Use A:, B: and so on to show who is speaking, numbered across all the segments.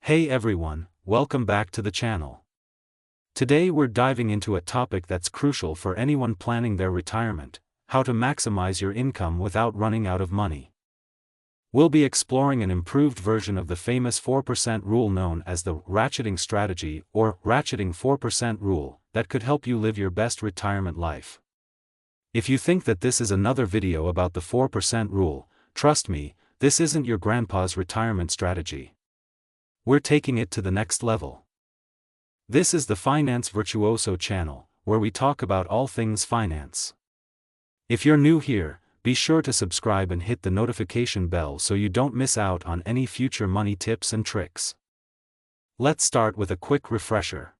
A: Hey everyone, welcome back to the channel. Today we're diving into a topic that's crucial for anyone planning their retirement: how to maximize your income without running out of money. We'll be exploring an improved version of the famous 4% rule known as the ratcheting strategy or ratcheting 4% rule that could help you live your best retirement life. If you think that this is another video about the 4% rule, trust me, this isn't your grandpa's retirement strategy. We're taking it to the next level. This is the Finance Virtuoso channel, where we talk about all things finance. If you're new here, be sure to subscribe and hit the notification bell so you don't miss out on any future money tips and tricks. Let's start with a quick refresher.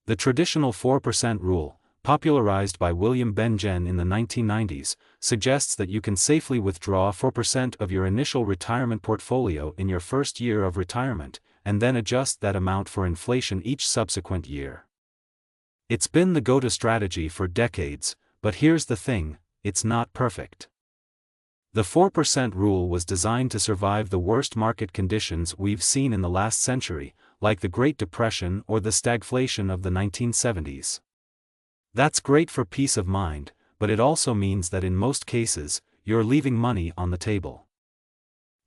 A: The traditional 4% rule, popularized by William Benjen in the 1990s, suggests that you can safely withdraw 4% of your initial retirement portfolio in your first year of retirement, and then adjust that amount for inflation each subsequent year. It's been the go-to strategy for decades, but here's the thing: it's not perfect. The 4% rule was designed to survive the worst market conditions we've seen in the last century, like the Great Depression or the stagflation of the 1970s. That's great for peace of mind, but it also means that in most cases, you're leaving money on the table.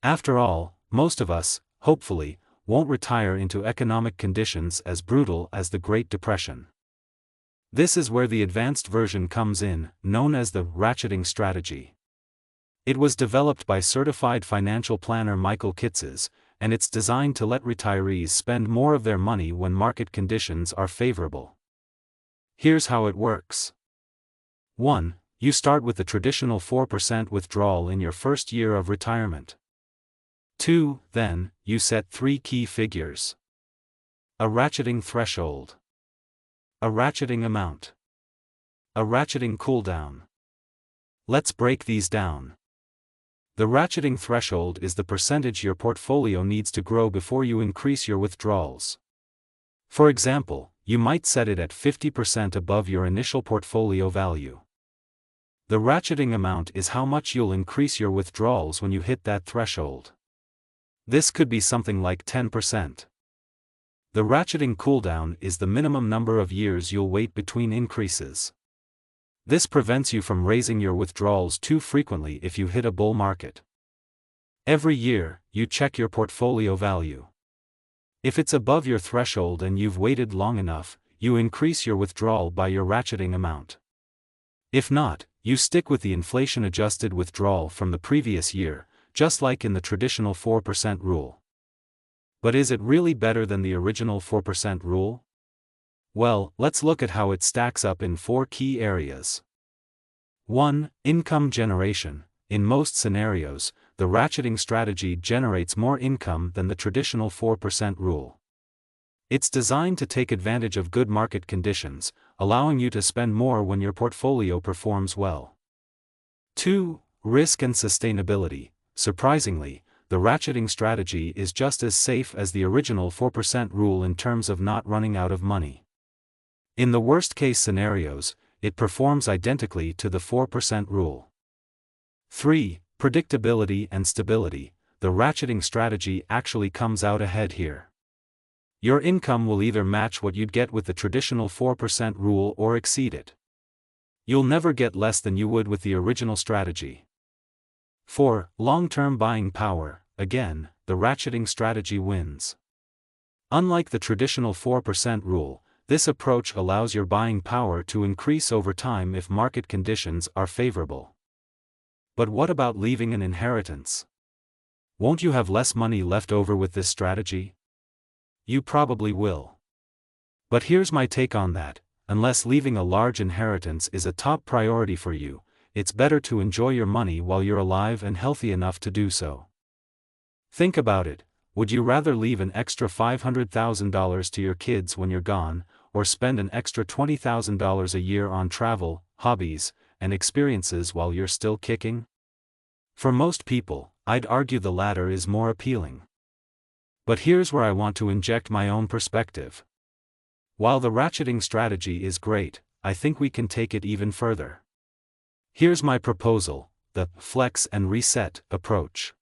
A: After all, most of us, hopefully, won't retire into economic conditions as brutal as the Great Depression. This is where the advanced version comes in, known as the ratcheting strategy. It was developed by certified financial planner Michael Kitces, and it's designed to let retirees spend more of their money when market conditions are favorable. Here's how it works. 1. You start with the traditional 4% withdrawal in your first year of retirement. 2. Then, you set 3 key figures: a ratcheting threshold, a ratcheting amount, a ratcheting cooldown. Let's break these down. The ratcheting threshold is the percentage your portfolio needs to grow before you increase your withdrawals. For example, you might set it at 50% above your initial portfolio value. The ratcheting amount is how much you'll increase your withdrawals when you hit that threshold. This could be something like 10%. The ratcheting cooldown is the minimum number of years you'll wait between increases. This prevents you from raising your withdrawals too frequently if you hit a bull market. Every year, you check your portfolio value. If it's above your threshold and you've waited long enough, you increase your withdrawal by your ratcheting amount. If not, you stick with the inflation-adjusted withdrawal from the previous year, just like in the traditional 4% rule. But is it really better than the original 4% rule? Well, let's look at how it stacks up in 4 key areas. 1. Income generation. In most scenarios, the ratcheting strategy generates more income than the traditional 4% rule. It's designed to take advantage of good market conditions, allowing you to spend more when your portfolio performs well. 2. Risk and sustainability. Surprisingly, the ratcheting strategy is just as safe as the original 4% rule in terms of not running out of money. In the worst-case scenarios, it performs identically to the 4% rule. 3. Predictability and stability. The ratcheting strategy actually comes out ahead here. Your income will either match what you'd get with the traditional 4% rule or exceed it. You'll never get less than you would with the original strategy. 4. Long-term buying power. Again, the ratcheting strategy wins. Unlike the traditional 4% rule, this approach allows your buying power to increase over time if market conditions are favorable. But what about leaving an inheritance? Won't you have less money left over with this strategy? You probably will. But here's my take on that: unless leaving a large inheritance is a top priority for you, it's better to enjoy your money while you're alive and healthy enough to do so. Think about it: would you rather leave an extra $500,000 to your kids when you're gone, or spend an extra $20,000 a year on travel, hobbies, and experiences while you're still kicking? For most people, I'd argue the latter is more appealing. But here's where I want to inject my own perspective. While the ratcheting strategy is great, I think we can take it even further. Here's my proposal: the flex and reset approach.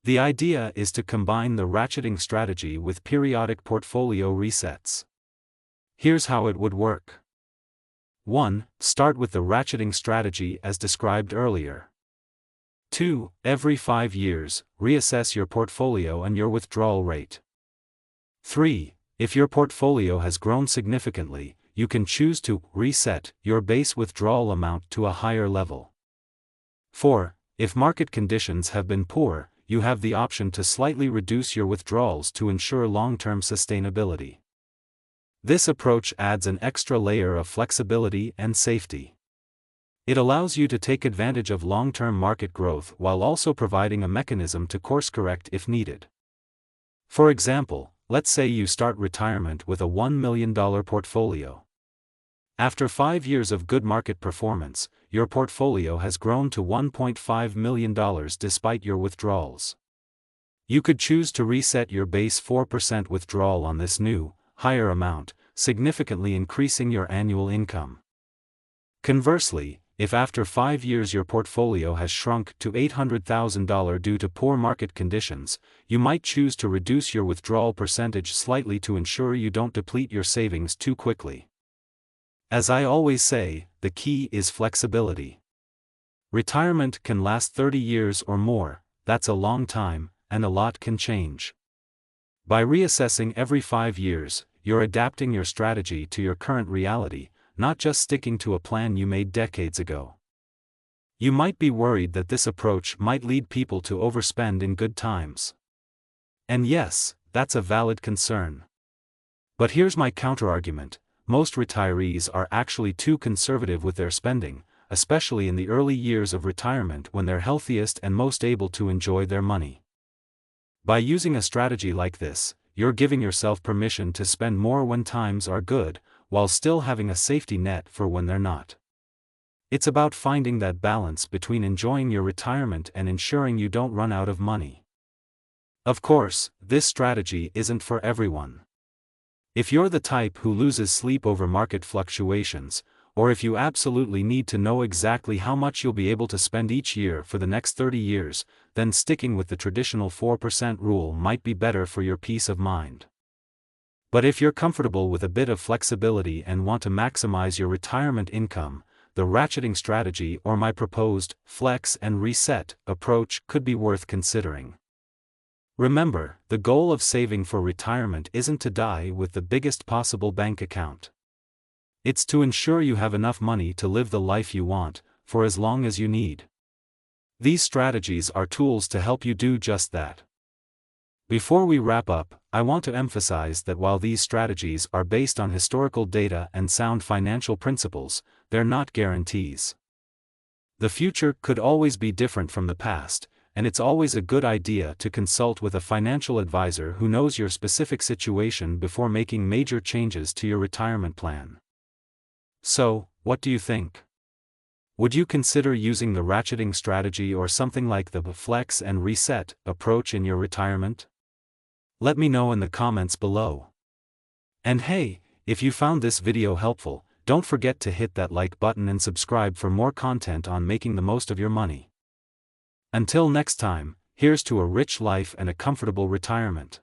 A: The idea is to combine the ratcheting strategy with periodic portfolio resets. Here's how it would work. 1. Start with the ratcheting strategy as described earlier. 2. Every 5 years, reassess your portfolio and your withdrawal rate. 3. If your portfolio has grown significantly, you can choose to reset your base withdrawal amount to a higher level. 4. If market conditions have been poor, you have the option to slightly reduce your withdrawals to ensure long-term sustainability. This approach adds an extra layer of flexibility and safety. It allows you to take advantage of long-term market growth while also providing a mechanism to course-correct if needed. For example, let's say you start retirement with a $1 million portfolio. After 5 years of good market performance, your portfolio has grown to $1.5 million despite your withdrawals. You could choose to reset your base 4% withdrawal on this new, higher amount, significantly increasing your annual income. Conversely, if after 5 years your portfolio has shrunk to $800,000 due to poor market conditions, you might choose to reduce your withdrawal percentage slightly to ensure you don't deplete your savings too quickly. As I always say, the key is flexibility. Retirement can last 30 years or more, that's a long time, and a lot can change. By reassessing every 5 years, you're adapting your strategy to your current reality, not just sticking to a plan you made decades ago. You might be worried that this approach might lead people to overspend in good times. And yes, that's a valid concern. But here's my counterargument: most retirees are actually too conservative with their spending, especially in the early years of retirement when they're healthiest and most able to enjoy their money. By using a strategy like this, you're giving yourself permission to spend more when times are good, while still having a safety net for when they're not. It's about finding that balance between enjoying your retirement and ensuring you don't run out of money. Of course, this strategy isn't for everyone. If you're the type who loses sleep over market fluctuations, or if you absolutely need to know exactly how much you'll be able to spend each year for the next 30 years, then sticking with the traditional 4% rule might be better for your peace of mind. But if you're comfortable with a bit of flexibility and want to maximize your retirement income, the ratcheting strategy or my proposed flex and reset approach could be worth considering. Remember, the goal of saving for retirement isn't to die with the biggest possible bank account. It's to ensure you have enough money to live the life you want, for as long as you need. These strategies are tools to help you do just that. Before we wrap up, I want to emphasize that while these strategies are based on historical data and sound financial principles, they're not guarantees. The future could always be different from the past, and it's always a good idea to consult with a financial advisor who knows your specific situation before making major changes to your retirement plan. So, what do you think? Would you consider using the ratcheting strategy or something like the flex and reset approach in your retirement? Let me know in the comments below. And hey, if you found this video helpful, don't forget to hit that like button and subscribe for more content on making the most of your money. Until next time, here's to a rich life and a comfortable retirement.